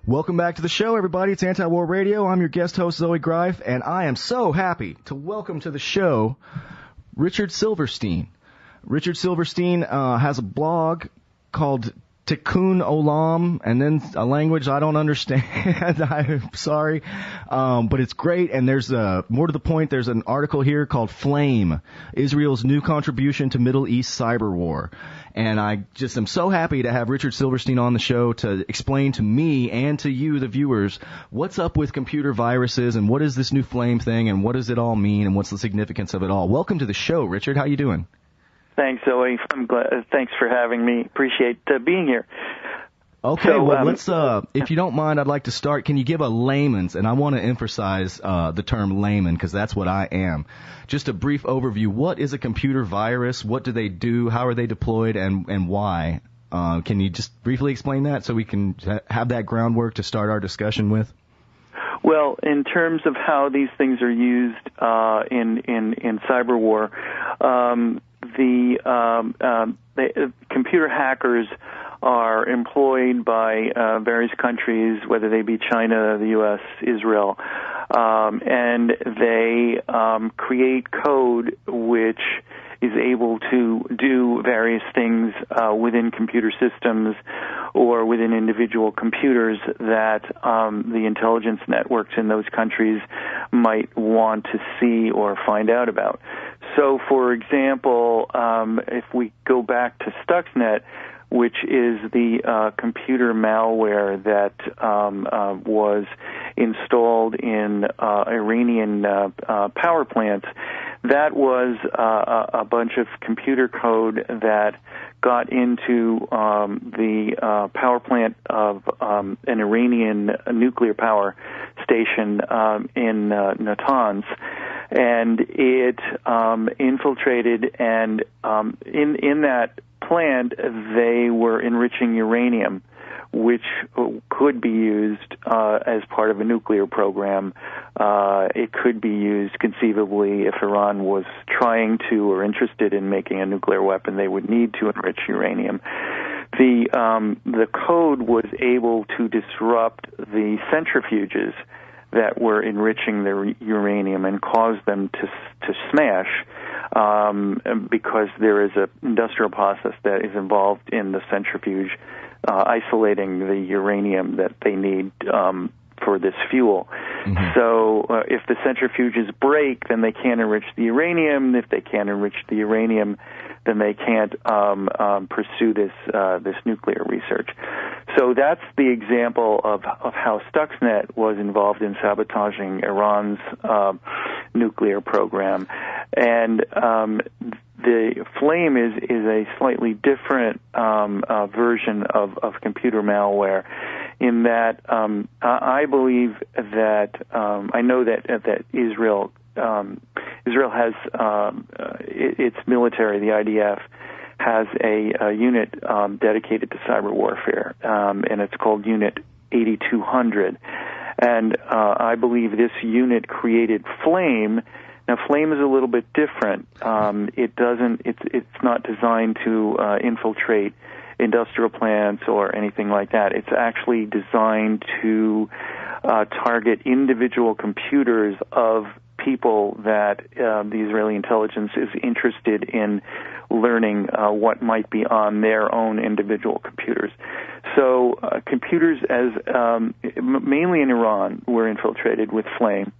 Welcome back to the show, everybody. It's Anti-War Radio. I'm your guest host, Zoe Greif, and I am so happy to welcome to the show Richard Silverstein. Richard Silverstein has a blog called Tikun Olam, and then a language I don't understand. I'm sorry. But it's great, and there's more to the point, there's an article here called Flame, Israel's New Contribution to Middle East Cyberwar. And I just am so happy to have Richard Silverstein on the show to explain to me and to you, the viewers, what's up with computer viruses and what is this new Flame thing and what does it all mean and what's the significance of it all. Welcome to the show, Richard. How you doing? Thanks, Zoe. I'm glad. Thanks for having me. Appreciate being here. Okay, so, well, let's, if you don't mind, I'd like to start. Can you give a layman's, and I want to emphasize the term layman because that's what I am. Just a brief overview. What is a computer virus? What do they do? How are they deployed, and why? Can you just briefly explain that so we can have that groundwork to start our discussion with? Well, in terms of how these things are used in cyberwar, the computer hackers are employed by various countries, whether they be China, the U.S., Israel, and they create code which is able to do various things within computer systems or within individual computers that the intelligence networks in those countries might want to see or find out about. So, for example, if we go back to Stuxnet, which is the computer malware that was installed in Iranian power plants, that was a bunch of computer code that got into the power plant of an Iranian nuclear power station in Natanz, and it infiltrated, and in that plant they were enriching uranium, which could be used as part of a nuclear program. It could be used conceivably if Iran was trying to or interested in making a nuclear weapon. They would need to enrich uranium. The code was able to disrupt the centrifuges that were enriching the uranium and cause them to smash, because there is an industrial process that is involved in the centrifuge isolating the uranium that they need for this fuel. Mm-hmm. So if the centrifuges break, then they can't enrich the uranium. If they can't enrich the uranium, then they can't pursue this nuclear research. So that's the example of how Stuxnet was involved in sabotaging Iran's nuclear program. And the Flame is a slightly different version of computer malware, in that I believe that I know that Israel has its military, the IDF, has a unit dedicated to cyber warfare, and it's called Unit 8200. And I believe this unit created Flame. Now, Flame is a little bit different. It's not designed to infiltrate industrial plants or anything like that. It's actually designed to target individual computers of people that the Israeli intelligence is interested in learning what might be on their own individual computers. So computers, as mainly in Iran, were infiltrated with Flame.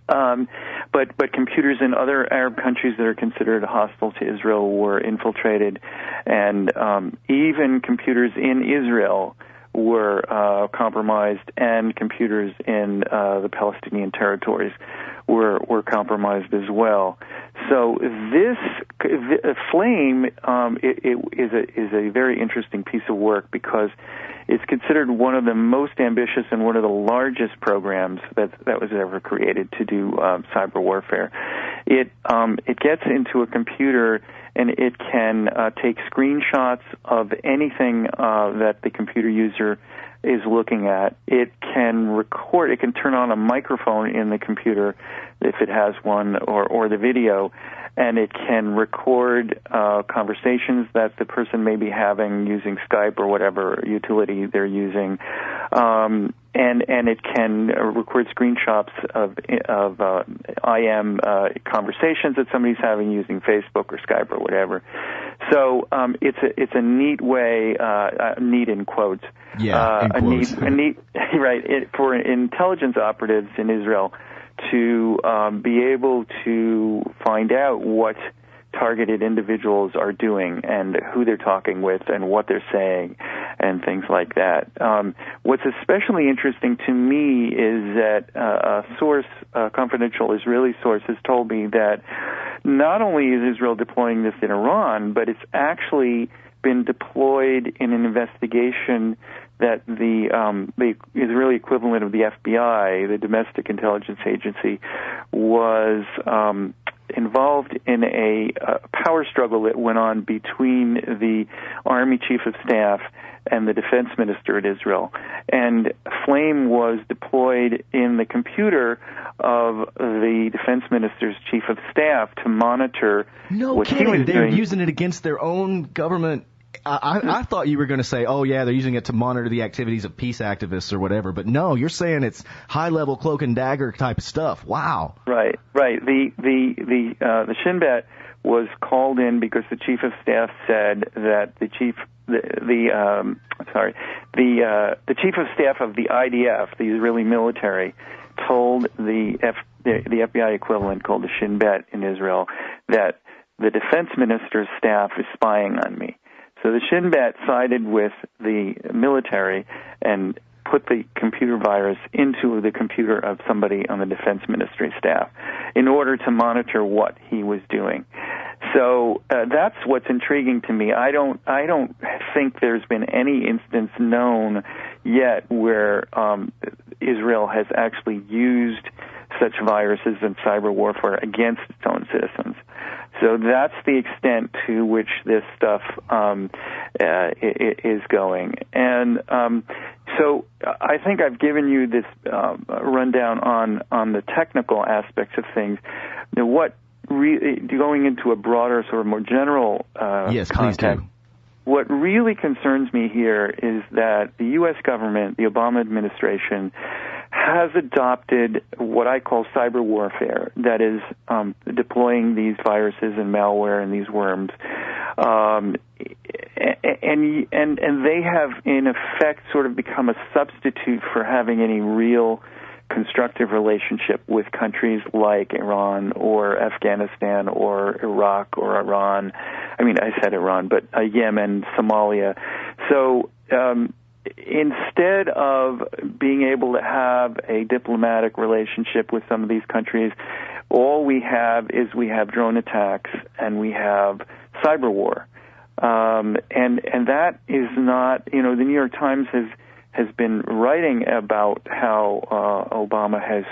But computers in other Arab countries that are considered hostile to Israel were infiltrated, and even computers in Israel were compromised, and computers in the Palestinian territories were compromised as well. So this Flame is a very interesting piece of work, because it's considered one of the most ambitious and one of the largest programs that was ever created to do cyber warfare. It gets into a computer, and it can take screenshots of anything that the computer user is looking at. It can record. It can turn on a microphone in the computer if it has one, or the video, and it can record conversations that the person may be having using Skype or whatever utility they're using, and it can record screenshots of IM conversations that somebody's having using Facebook or Skype or whatever. So it's a neat way, neat in quotes. Yeah, in quotes. A neat right, for intelligence operatives in Israel to be able to find out what targeted individuals are doing and who they're talking with and what they're saying and things like that. What's especially interesting to me is that a source, a confidential Israeli source, has told me that not only is Israel deploying this in Iran, but it's actually been deployed in an investigation that the Israeli equivalent of the FBI, the Domestic Intelligence Agency, was involved in a power struggle that went on between the Army Chief of Staff and the Defense Minister in Israel. And Flame was deployed in the computer of the Defense Minister's Chief of Staff to monitor what he was doing. They're using it against their own government. I thought you were going to say, oh, yeah, they're using it to monitor the activities of peace activists or whatever. But no, you're saying it's high-level cloak and dagger type of stuff. Wow. Right. The Shin Bet was called in because the Chief of Staff said that the Chief of Staff of the IDF, the Israeli military, told the FBI equivalent called the Shin Bet in Israel that the Defense Minister's staff is spying on me. So the Shin Bet sided with the military and put the computer virus into the computer of somebody on the Defense Ministry staff in order to monitor what he was doing. So that's what's intriguing to me. I don't think there's been any instance known yet where Israel has actually used such viruses and cyber warfare against its own citizens. So that's the extent to which this stuff is going. And so I think I've given you this rundown on the technical aspects of things. Now, what going into a broader, sort of more general yes, content, please do. What really concerns me here is that the U.S. government, the Obama administration, has adopted what I call cyber warfare, that is deploying these viruses and malware and these worms, and they have in effect sort of become a substitute for having any real constructive relationship with countries like Iran or Afghanistan or Iraq or Iran. I mean, I said Iran, but Yemen, Somalia. So instead of being able to have a diplomatic relationship with some of these countries, all we have is we have drone attacks and we have cyber war. And that is not, the New York Times has been writing about how Obama has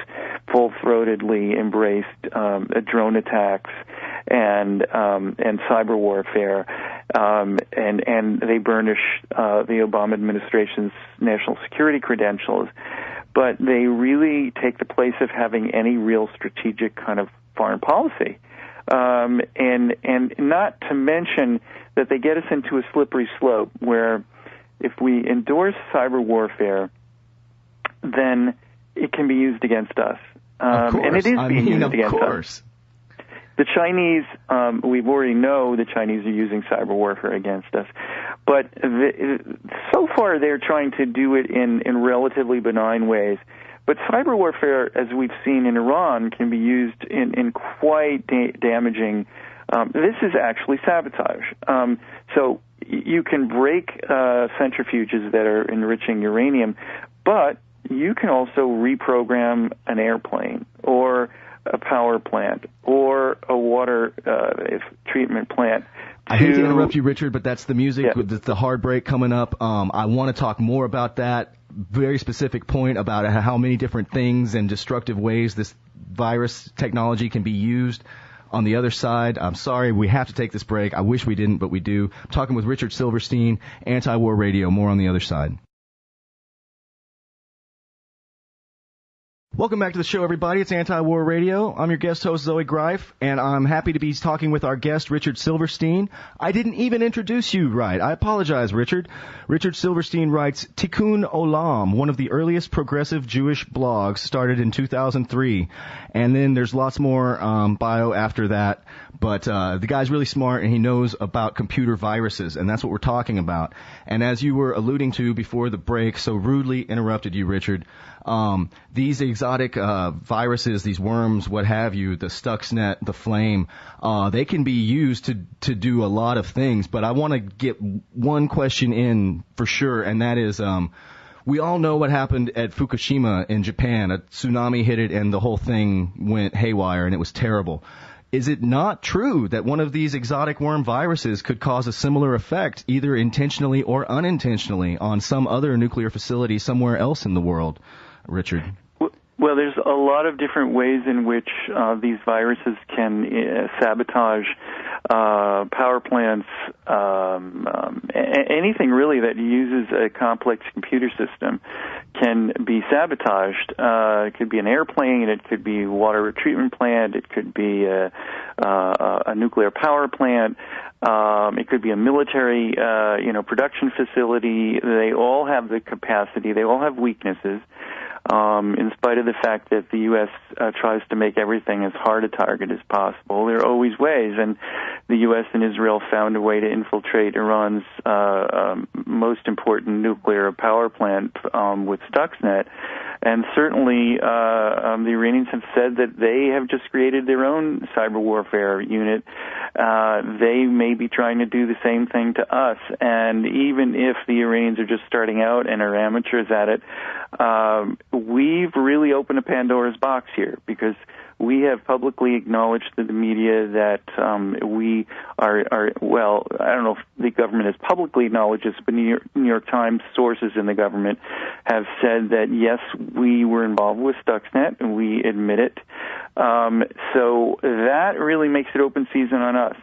full-throatedly embraced drone attacks and cyber warfare, and they burnish the Obama administration's national security credentials, but they really take the place of having any real strategic kind of foreign policy. And not to mention that they get us into a slippery slope where if we endorse cyber warfare, then it can be used against us. Of course. And it is being used against us. The Chinese, we already know the Chinese are using cyber warfare against us. But so far they're trying to do it in relatively benign ways. But cyber warfare, as we've seen in Iran, can be used in quite damaging. This is actually sabotage. So you can break centrifuges that are enriching uranium, but you can also reprogram an airplane or a power plant or a water treatment plant. I hate to interrupt you, Richard, but that's the music. Yeah. With the hard break coming up. I want to talk more about that very specific point about how many different things and destructive ways this virus technology can be used. On the other side, I'm sorry, we have to take this break. I wish we didn't, but we do. I'm talking with Richard Silverstein, Anti-War Radio. More on the other side. Welcome back to the show, everybody. It's Anti-War Radio. I'm your guest host, Zoe Greif, and I'm happy to be talking with our guest, Richard Silverstein. I didn't even introduce you right. I apologize, Richard. Richard Silverstein writes Tikun Olam, one of the earliest progressive Jewish blogs, started in 2003. And then there's lots more bio after that. But the guy's really smart, and he knows about computer viruses, and that's what we're talking about. And as you were alluding to before the break, so rudely interrupted you, Richard, these exotic viruses, these worms, what have you, the Stuxnet, the Flame, they can be used to do a lot of things. But I want to get one question in for sure, and that is, we all know what happened at Fukushima in Japan. A tsunami hit it, and the whole thing went haywire, and it was terrible. Is it not true that one of these exotic worm viruses could cause a similar effect, either intentionally or unintentionally, on some other nuclear facility somewhere else in the world, Richard? Well, there's a lot of different ways in which these viruses can sabotage power plants, anything really that uses a complex computer system can be sabotaged. It could be an airplane, it could be a water treatment plant, it could be a nuclear power plant, it could be a military, production facility. They all have the capacity. They all have weaknesses. In spite of the fact that the U.S. Tries to make everything as hard a target as possible, there are always ways, and the U.S. and Israel found a way to infiltrate Iran's most important nuclear power plant with Stuxnet. And certainly the Iranians have said that they have just created their own cyber warfare unit. They may be trying to do the same thing to us. And even if the Iranians are just starting out and are amateurs at it, we've really opened a Pandora's box here, because we have publicly acknowledged to the media that we are, well, I don't know if the government has publicly acknowledged this, but New York Times sources in the government have said that, yes, we were involved with Stuxnet, and we admit it. So that really makes it open season on us.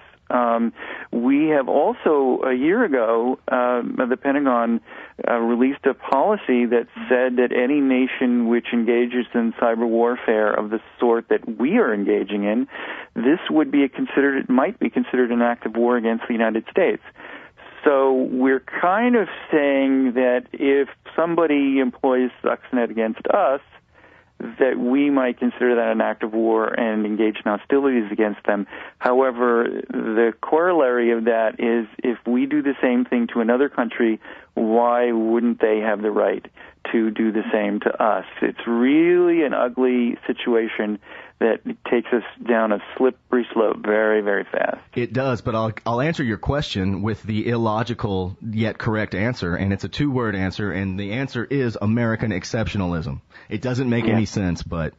We have also, a year ago, the Pentagon released a policy that said that any nation which engages in cyber warfare of the sort that we are engaging in, this would be might be considered an act of war against the United States. So we're kind of saying that if somebody employs Stuxnet against us, that we might consider that an act of war and engage in hostilities against them. However, the corollary of that is, if we do the same thing to another country, why wouldn't they have the right to do the same to us? It's really an ugly situation that takes us down a slippery slope very, very fast. It does, but I'll answer your question with the illogical yet correct answer, and it's a two-word answer, and the answer is American exceptionalism. It doesn't make any sense, but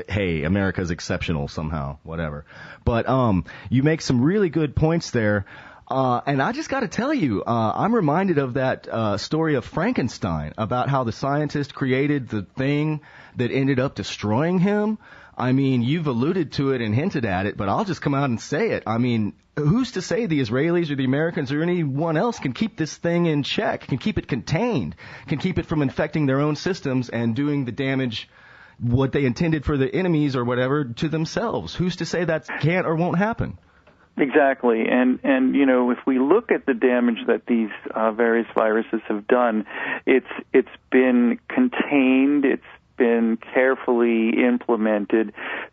hey, America's exceptional somehow, whatever. But you make some really good points there. And I just got to tell you, I'm reminded of that story of Frankenstein, about how the scientist created the thing that ended up destroying him. I mean, you've alluded to it and hinted at it, but I'll just come out and say it. I mean, who's to say the Israelis or the Americans or anyone else can keep this thing in check, can keep it contained, can keep it from infecting their own systems and doing the damage, what they intended for the enemies or whatever, to themselves? Who's to say that can't or won't happen? Exactly, and if we look at the damage that these various viruses have done, it's been contained, it's been carefully implemented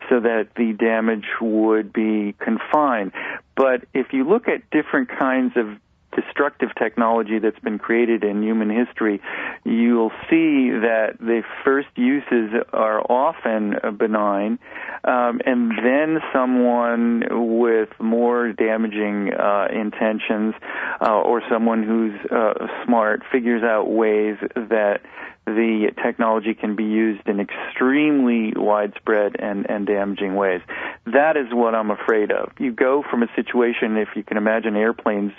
so that the damage would be confined. But if you look at different kinds of destructive technology that's been created in human history, you'll see that the first uses are often benign, and then someone with more damaging intentions or someone who's smart figures out ways that the technology can be used in extremely widespread and damaging ways. That is what I'm afraid of. You go from a situation, if you can imagine airplanes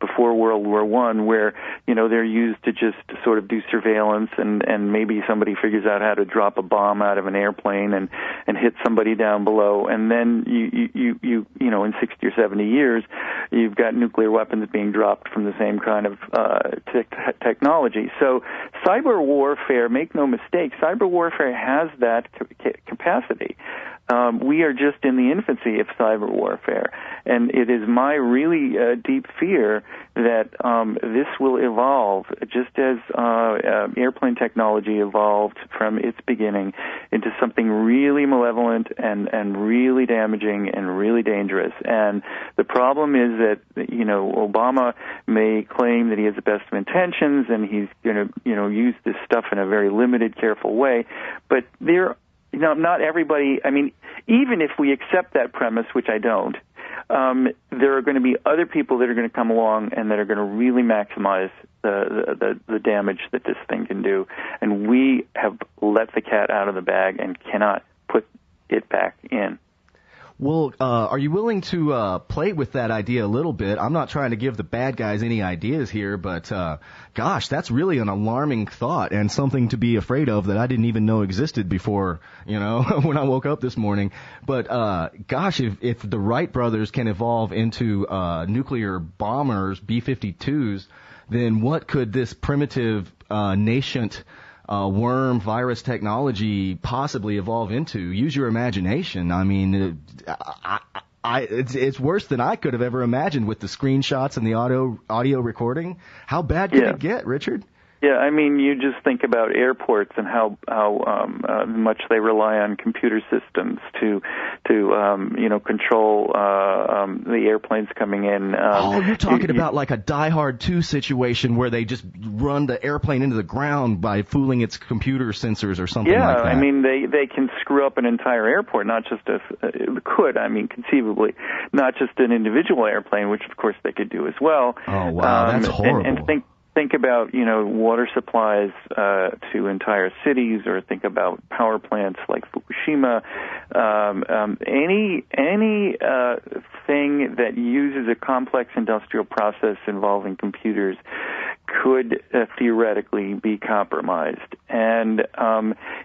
before World War I, where, they're used to just sort of do surveillance, and maybe somebody figures out how to drop a bomb out of an airplane and hit somebody down below, and then you in 60 or 70 years, you've got nuclear weapons being dropped from the same kind of technology. So cyber warfare, make no mistake, cyber warfare has that capacity. We are just in the infancy of cyber warfare, and it is my really deep fear that this will evolve just as airplane technology evolved from its beginning into something really malevolent and really damaging and really dangerous. And the problem is that, Obama may claim that he has the best of intentions and he's going to, use this stuff in a very limited, careful way, but not everybody, even if we accept that premise, which I don't, there are going to be other people that are going to come along and that are going to really maximize the damage that this thing can do. And we have let the cat out of the bag and cannot put it back in. Well, are you willing to play with that idea a little bit? I'm not trying to give the bad guys any ideas here, but gosh, that's really an alarming thought and something to be afraid of that I didn't even know existed before, when I woke up this morning. But gosh, if the Wright brothers can evolve into nuclear bombers, B-52s, then what could this primitive, nascent worm virus technology possibly evolve into? Use your imagination. It's worse than I could have ever imagined with the screenshots and the audio recording. How bad could it get, Richard? Yeah, you just think about airports and how much they rely on computer systems to control the airplanes coming in. You're talking about like a Die Hard 2 situation where they just run the airplane into the ground by fooling its computer sensors or something like that. Yeah, they can screw up an entire airport, not just conceivably, not just an individual airplane, which of course they could do as well. Oh wow, that's horrible. And think about, water supplies to entire cities, or think about power plants like Fukushima. Any thing that uses a complex industrial process involving computers could theoretically be compromised. And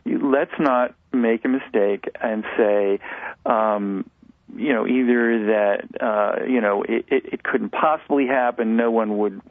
let's not make a mistake and say, either that, it couldn't possibly happen, no one would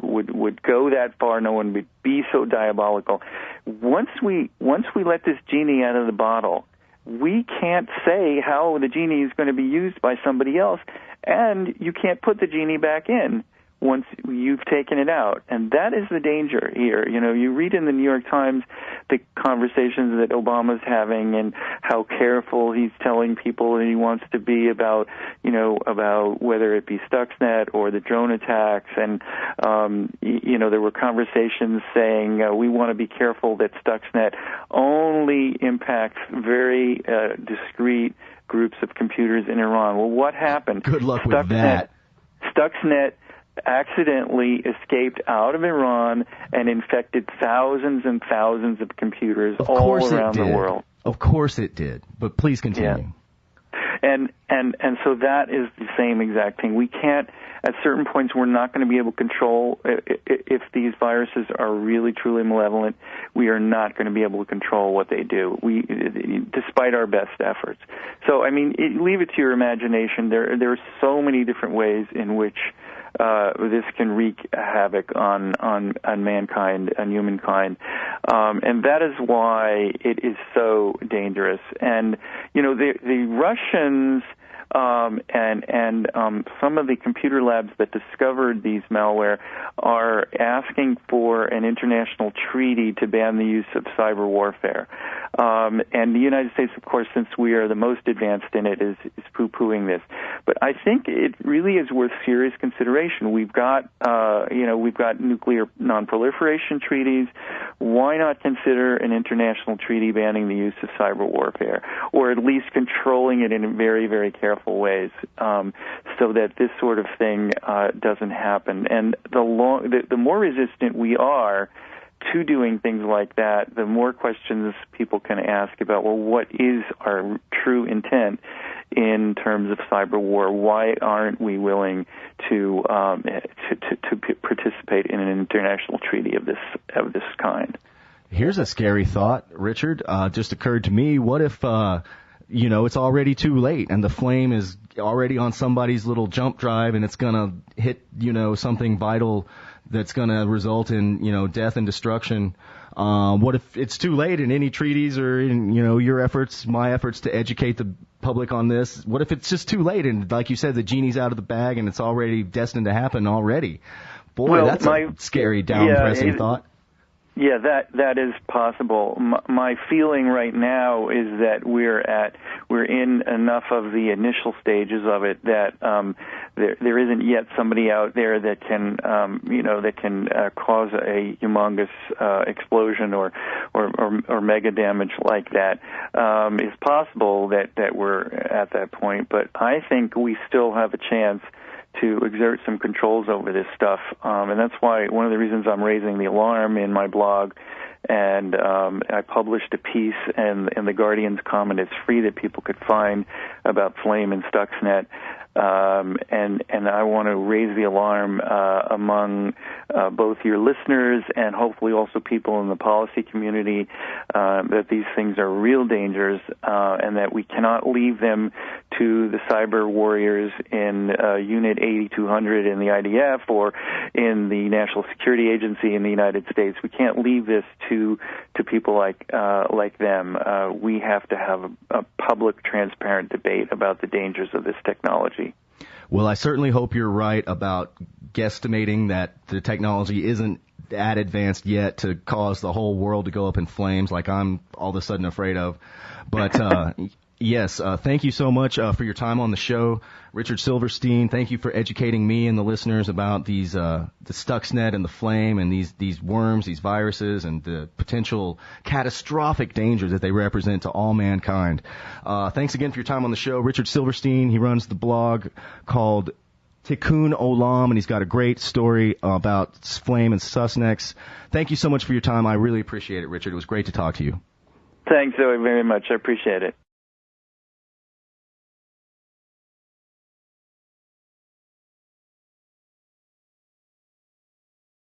go that far, no one would be so diabolical. Once we let this genie out of the bottle, we can't say how the genie is going to be used by somebody else, and you can't put the genie back in once you've taken it out. And that is the danger here. You read in the New York Times the conversations that Obama's having and how careful he's telling people that he wants to be about whether it be Stuxnet or the drone attacks. And, there were conversations saying we want to be careful that Stuxnet only impacts very discrete groups of computers in Iran. Well, what happened? Good luck with that. Stuxnet accidentally escaped out of Iran and infected thousands and thousands of computers all around the world. Of course it did. But please continue. Yeah. And so that is the same exact thing. We can't, at certain points, we're not going to be able to control, if these viruses are really, truly malevolent, we are not going to be able to control what they do, despite our best efforts. So, leave it to your imagination. There are so many different ways in which this can wreak havoc on mankind, on humankind, and that is why it is so dangerous. And the Russians and some of the computer labs that discovered these malware are asking for an international treaty to ban the use of cyber warfare. And the United States, of course, since we are the most advanced in it, is poo-pooing this. But I think it really is worth serious consideration. We've got nuclear non-proliferation treaties. Why not consider an international treaty banning the use of cyber warfare, or at least controlling it in very, very careful ways, so that this sort of thing doesn't happen? And the more resistant we are to doing things like that, the more questions people can ask about, well, what is our true intent in terms of cyber war? Why aren't we willing to participate in an international treaty of this kind? Here's a scary thought, Richard. Just occurred to me. What if it's already too late and the flame is already on somebody's little jump drive and it's going to hit, something vital that's going to result in, death and destruction. What if it's too late in any treaties or in, your efforts, my efforts to educate the public on this? What if it's just too late and, like you said, the genie's out of the bag and it's already destined to happen already? Boy, well, that's a scary, down-pressing thought. Yeah, that is possible. My feeling right now is that we're in enough of the initial stages of it that there isn't yet somebody out there that can cause a humongous explosion or mega damage like that. It's possible that we're at that point, but I think we still have a chance to exert some controls over this stuff, and that's why one of the reasons I'm raising the alarm in my blog, and I published a piece, and the Guardian's comment is free that people could find about Flame and Stuxnet, and I want to raise the alarm among both your listeners and hopefully also people in the policy community that these things are real dangers, and that we cannot leave them to the cyber warriors in Unit 8200 in the IDF or in the National Security Agency in the United States. We can't leave this to people like them. We have to have a public, transparent debate about the dangers of this technology. Well, I certainly hope you're right about guesstimating that the technology isn't that advanced yet to cause the whole world to go up in flames like I'm all of a sudden afraid of. But yes, thank you so much for your time on the show, Richard Silverstein. Thank you for educating me and the listeners about these the Stuxnet and the Flame and these worms, these viruses, and the potential catastrophic dangers that they represent to all mankind. Thanks again for your time on the show, Richard Silverstein. He runs the blog called Tikun Olam, and he's got a great story about Flame and Stuxnet. Thank you so much for your time. I really appreciate it, Richard. It was great to talk to you. Thanks, Zoe, very much. I appreciate it.